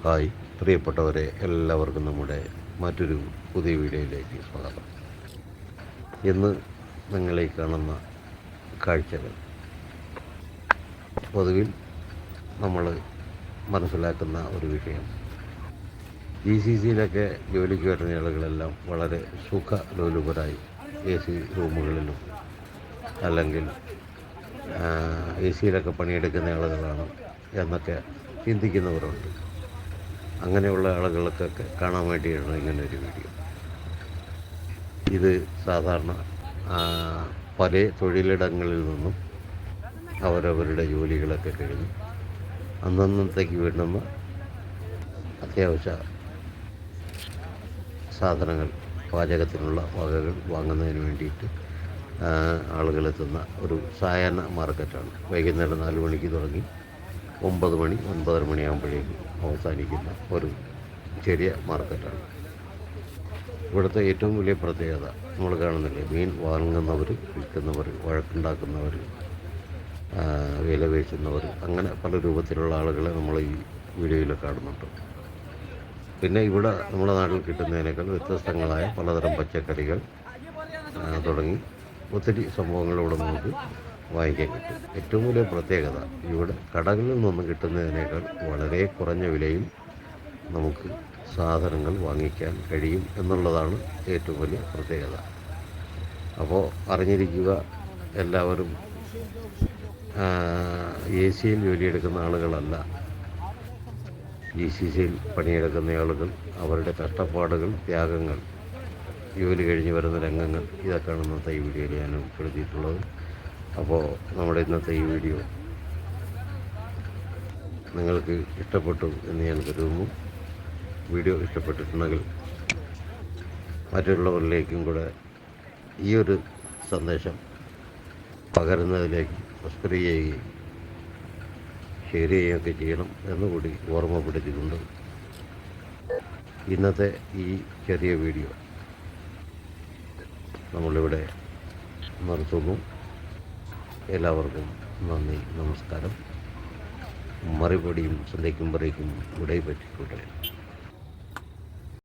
Hi പ്രിയപ്പെട്ടവരെ, എല്ലാവർക്കും നമ്മുടെ മറ്റൊരു പുതിയ വീഡിയോയിലേക്ക് സ്വാഗതം. ഇന്ന് നിങ്ങളീ കാണുന്ന കാഴ്ചകൾ പൊതുവിൽ നമ്മൾ മനസ്സിലാക്കുന്ന ഒരു വിഷയം, GCCയിലൊക്കെ ജോലിക്ക് വരുന്ന ആളുകളെല്ലാം വളരെ സുഖലോലുപരായി AC റൂമുകളിലും അല്ലെങ്കിൽ AC-യിലൊക്കെ പണിയെടുക്കുന്ന ആളുകളാണ് എന്നൊക്കെ ചിന്തിക്കുന്നവരുണ്ട്. അങ്ങനെയുള്ള ആളുകൾക്കൊക്കെ കാണാൻ വേണ്ടിയാണ് ഇങ്ങനൊരു വീഡിയോ. ഇത് സാധാരണ പല തൊഴിലിടങ്ങളിൽ നിന്നും അവരവരുടെ ജോലികളൊക്കെ കഴിഞ്ഞ് അന്നന്നത്തേക്ക് വേണ്ടുന്ന അത്യാവശ്യ സാധനങ്ങൾ, പാചകത്തിനുള്ള വകകൾ വാങ്ങുന്നതിന് വേണ്ടിയിട്ട് ആളുകളെത്തുന്ന ഒരു സായാഹ്ന മാർക്കറ്റാണ്. വൈകുന്നേരം 4 മണിക്ക് തുടങ്ങി 9 മണി 9:30 മണിയാകുമ്പോഴേക്കും അവസാനിക്കുന്ന ഒരു ചെറിയ മാർക്കറ്റാണ്. ഇവിടുത്തെ ഏറ്റവും വലിയ പ്രത്യേകത നമ്മൾ കാണുന്നില്ലേ, മീൻ വാങ്ങുന്നവർ, വിൽക്കുന്നവർ, വഴക്കുണ്ടാക്കുന്നവർ, വില വീഴ്ചുന്നവർ, അങ്ങനെ പല രൂപത്തിലുള്ള ആളുകളെ നമ്മൾ ഈ വീഡിയോയിൽ കാണുന്നുണ്ട്. പിന്നെ ഇവിടെ നമ്മുടെ നാട്ടിൽ കിട്ടുന്നതിനേക്കാൾ വ്യത്യസ്തങ്ങളായ പലതരം പച്ചക്കറികൾ തുടങ്ങി ഒത്തിരി സംഭവങ്ങൾ ഇവിടെ നമുക്ക് വാങ്ങിക്കാൻ കിട്ടും. ഏറ്റവും വലിയ പ്രത്യേകത, ഇവിടെ കടകളിൽ നിന്നും കിട്ടുന്നതിനേക്കാൾ വളരെ കുറഞ്ഞ വിലയിൽ നമുക്ക് സാധനങ്ങൾ വാങ്ങിക്കാൻ കഴിയും എന്നുള്ളതാണ് ഏറ്റവും വലിയ പ്രത്യേകത. അപ്പോൾ അറിഞ്ഞിരിക്കുക, എല്ലാവരും AC-യിൽ ജോലിയെടുക്കുന്ന ആളുകളല്ല, GCCയിൽ പണിയെടുക്കുന്ന ആളുകൾ, അവരുടെ കഷ്ടപ്പാടുകൾ, ത്യാഗങ്ങൾ, ജോലി കഴിഞ്ഞ് വരുന്ന രംഗങ്ങൾ, ഇതൊക്കെയാണ് ഇന്നത്തെ ഈ വീഡിയോയിൽ ഞാൻ ഉൾപ്പെടുത്തിയിട്ടുള്ളത്. അപ്പോൾ നമ്മുടെ ഇന്നത്തെ ഈ വീഡിയോ നിങ്ങൾക്ക് ഇഷ്ടപ്പെട്ടു എന്ന് ഞാൻ കരുതുന്നു. വീഡിയോ ഇഷ്ടപ്പെട്ടിട്ടുണ്ടെങ്കിൽ മറ്റുള്ളവരിലേക്കും കൂടെ ഈ ഒരു സന്ദേശം പകരുന്നതിലേക്ക് സബ്സ്ക്രൈബ് ചെയ്യുകയും ഷെയർ ചെയ്യുകയൊക്കെ ചെയ്യണം എന്നുകൂടി ഓർമ്മപ്പെടുത്തിക്കൊണ്ട് ഇന്നത്തെ ഈ ചെറിയ വീഡിയോ നമ്മളിവിടെ നിർത്തുന്നു. എല്ലാവർക്കും നന്ദി, നമസ്കാരം. മറുപടിയും സന്ധിക്കുമ്പോഴേക്കും വിട പറ്റിക്കൂട്ടെ.